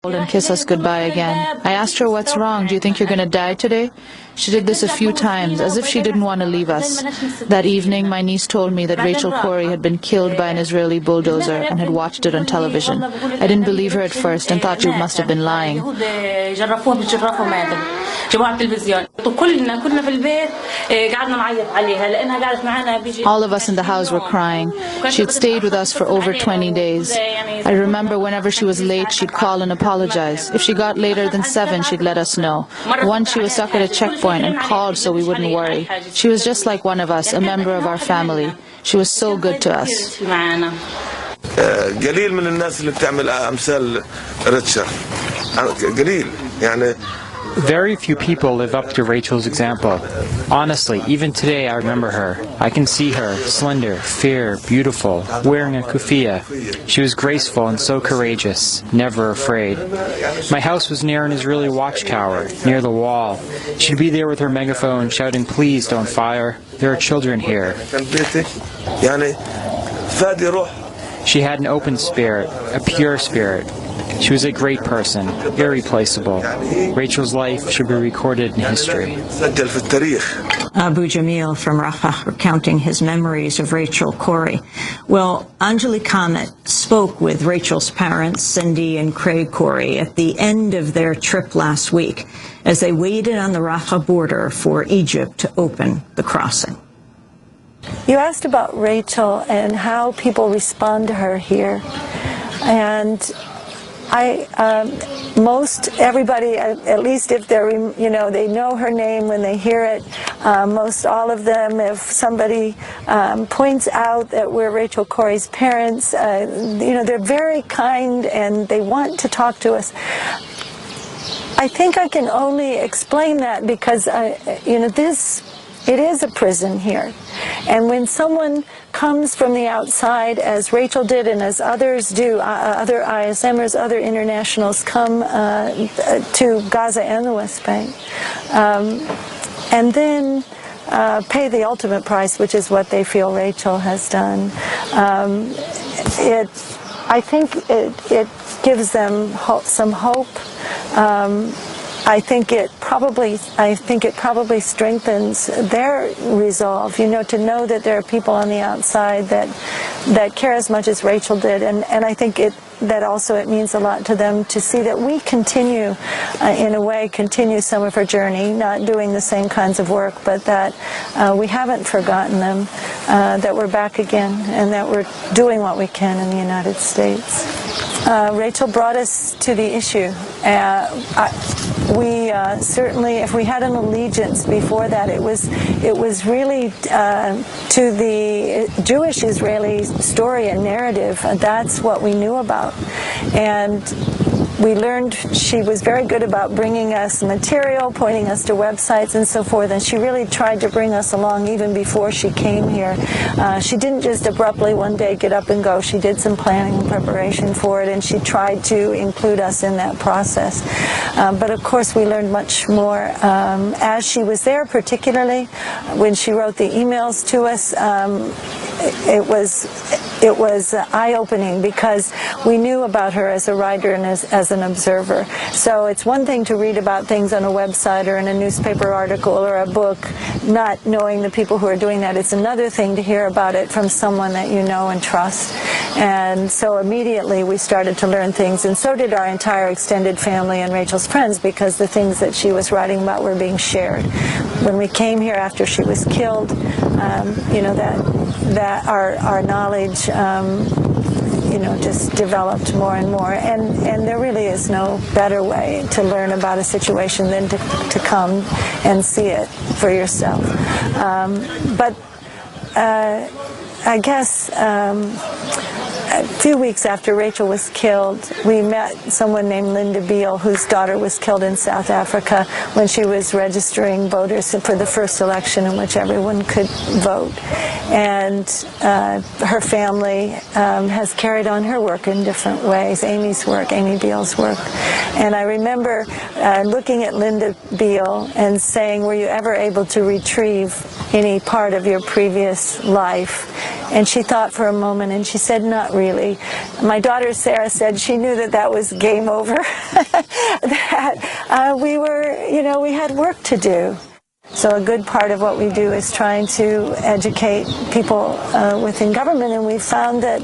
And kiss us goodbye again. I asked her, "What's wrong? Do you think you're going to die today?" She did this a few times, as if she didn't want to leave us. That evening, my niece told me that Rachel Corrie had been killed by an Israeli bulldozer and had watched it on television. I didn't believe her at first and thought she must have been lying. All of us in the house were crying. She had stayed with us for over 20 days. I remember whenever she was late, she'd call and apologize. If she got later than 7, she'd let us know. Once she was stuck at a checkpoint and called so we wouldn't worry. She was just like one of us, a member of our family. She was so good to us. قليل من الناس اللي بتعمل أمثال ريتشارد. قليل يعني. Very few people live up to Rachel's example. Honestly, even today I remember her. I can see her, slender, fair, beautiful, wearing a kufiya. She was graceful and so courageous, never afraid. My house was near an Israeli watchtower, near the wall. She'd be there with her megaphone shouting, "Please don't fire. There are children here." She had an open spirit, a pure spirit. She was a great person, irreplaceable. Rachel's life should be recorded in history. Abu Jamil from Rafah recounting his memories of Rachel Corrie. Well, Anjali Kamet spoke with Rachel's parents, Cindy and Craig Corrie, at the end of their trip last week as they waited on the Rafah border for Egypt to open the crossing. You asked about Rachel and how people respond to her here. And most everybody, at least if they're, they know her name when they hear it, most all of them, if somebody points out that we're Rachel Corrie's parents, they're very kind and they want to talk to us. I think I can only explain that because, it is a prison here. And when someone comes from the outside, as Rachel did and as others do, other ISMers, other internationals come to Gaza and the West Bank, and then pay the ultimate price, which is what they feel Rachel has done, I think it gives them some hope. I think it probably strengthens their resolve, to know that there are people on the outside that care as much as Rachel did, and I think that also it means a lot to them to see that we continue, in a way, continue some of her journey, not doing the same kinds of work, but that we haven't forgotten them, that we're back again, and that we're doing what we can in the United States. Rachel brought us to the issue. We certainly, if we had an allegiance before that, it was really to the Jewish-Israeli story and narrative. That's what we knew about. And we learned she was very good about bringing us material, pointing us to websites and so forth, and she really tried to bring us along even before she came here. She didn't just abruptly one day get up and go. She did some planning and preparation for it, and she tried to include us in that process. But of course we learned much more as she was there, particularly when she wrote the emails to us. It was eye-opening because we knew about her as a writer and as an observer. So it's one thing to read about things on a website or in a newspaper article or a book, not knowing the people who are doing that. It's another thing to hear about it from someone that you know and trust. And so immediately we started to learn things, and so did our entire extended family and Rachel's friends, because the things that she was writing about were being shared. When we came here after she was killed, that our knowledge, just developed more and more. And there really is no better way to learn about a situation than to come and see it for yourself. But I guess a few weeks after Rachel was killed, we met someone named Linda Beale, whose daughter was killed in South Africa when she was registering voters for the first election in which everyone could vote. And her family has carried on her work in different ways, Amy's work, Amy Beale's work. And I remember looking at Linda Beale and saying, were you ever able to retrieve any part of your previous life? And she thought for a moment, and she said, not really. My daughter Sarah said she knew that that was game over, that we were, you know, we had work to do. So a good part of what we do is trying to educate people within government, and we've found that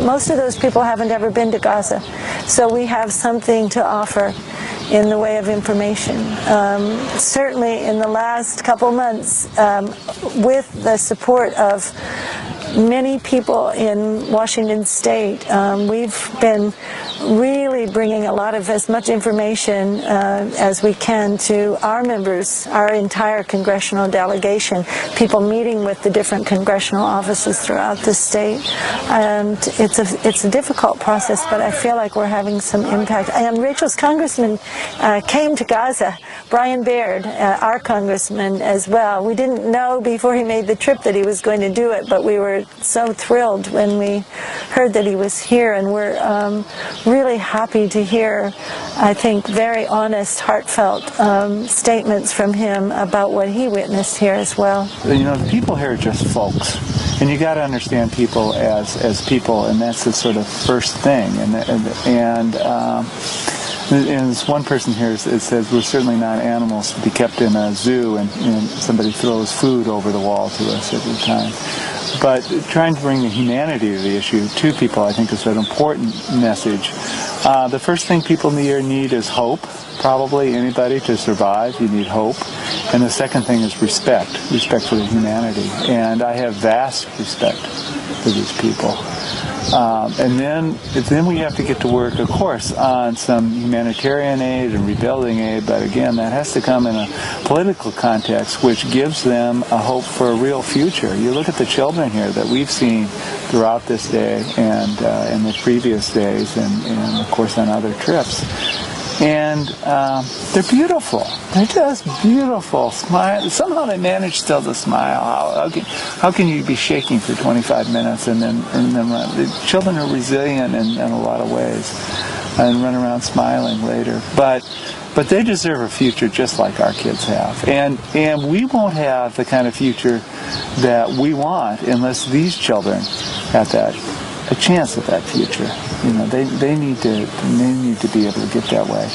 most of those people haven't ever been to Gaza. So we have something to offer in the way of information. Certainly in the last couple months, with the support of many people in Washington State, we've been really bringing a lot of as much information as we can to our members, our entire congressional delegation, people meeting with the different congressional offices throughout the state. And it's a difficult process, but I feel like we're having some impact. And Rachel's congressman came to Gaza, Brian Baird, our congressman as well. We didn't know before he made the trip that he was going to do it, but we were so thrilled when we heard that he was here, and we're really happy to hear, I think, very honest, heartfelt statements from him about what he witnessed here as well. You know, the people here are just folks, and you got to understand people as people, and that's the sort of first thing. And there's one person here that says we're certainly not animals to be kept in a zoo and somebody throws food over the wall to us every time. But trying to bring the humanity of the issue to people, I think, is an important message. The first thing people here need is hope. Probably anybody to survive, you need hope. And the second thing is respect for the humanity. And I have vast respect for these people. And then we have to get to work, of course, on some humanitarian aid and rebuilding aid, but again, that has to come in a political context which gives them a hope for a real future. You look at the children here that we've seen throughout this day and in the previous days and of course on other trips. And they're beautiful. They're just beautiful. Smile. Somehow they manage still to smile. How can you be shaking for 25 minutes and then run? The children are resilient in a lot of ways and run around smiling later. But they deserve a future just like our kids have. And we won't have the kind of future that we want unless these children have a chance at that future. You know, they need to be able to get that way.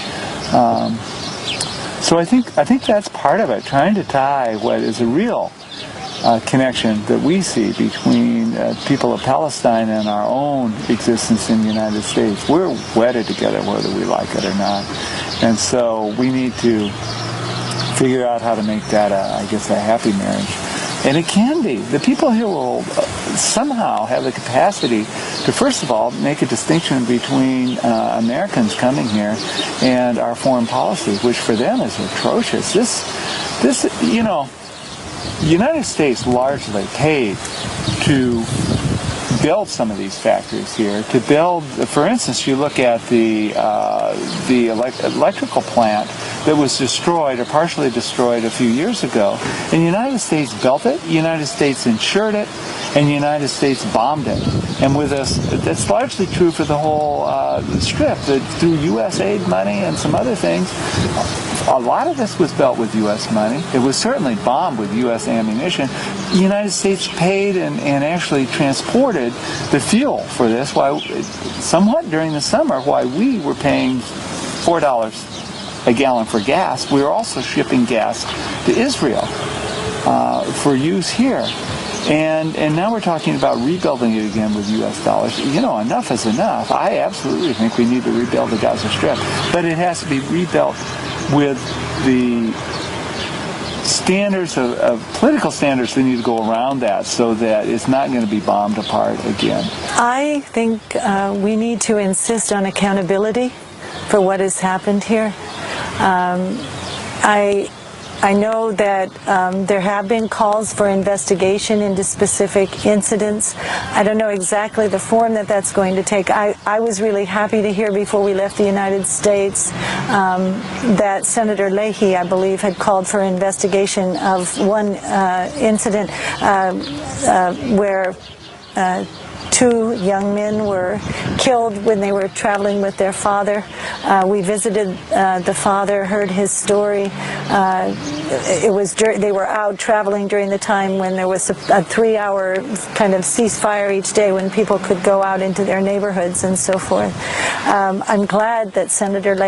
So I think that's part of it. Trying to tie what is a real connection that we see between people of Palestine and our own existence in the United States. We're wedded together whether we like it or not, and so we need to figure out how to make that I guess a happy marriage. And it can be. The people here will somehow have the capacity to, first of all, make a distinction between Americans coming here and our foreign policy, which for them is atrocious. This, you know, the United States largely paid to build some of these factories here, to build, for instance, you look at the electrical plant that was destroyed or partially destroyed a few years ago, and the United States built it, the United States insured it, and the United States bombed it. And with us, that's largely true for the whole strip, that through U.S. aid money and some other things, a lot of this was built with U.S. money. It was certainly bombed with U.S. ammunition. The United States paid and actually transported the fuel for this, somewhat during the summer, while we were paying $4 a gallon for gas. We were also shipping gas to Israel for use here. And now we're talking about rebuilding it again with U.S. dollars. You know, enough is enough. I absolutely think we need to rebuild the Gaza Strip. But it has to be rebuilt with the standards of political standards that need to go around that so that it's not going to be bombed apart again. I think we need to insist on accountability for what has happened here. I know that there have been calls for investigation into specific incidents. I don't know exactly the form that that's going to take. I was really happy to hear before we left the United States that Senator Leahy, I believe, had called for investigation of one incident where 2 young men were killed when they were traveling with their father. We visited the father, heard his story. They were out traveling during the time when there was a 3-hour kind of ceasefire each day when people could go out into their neighborhoods and so forth. I'm glad that Senator Lake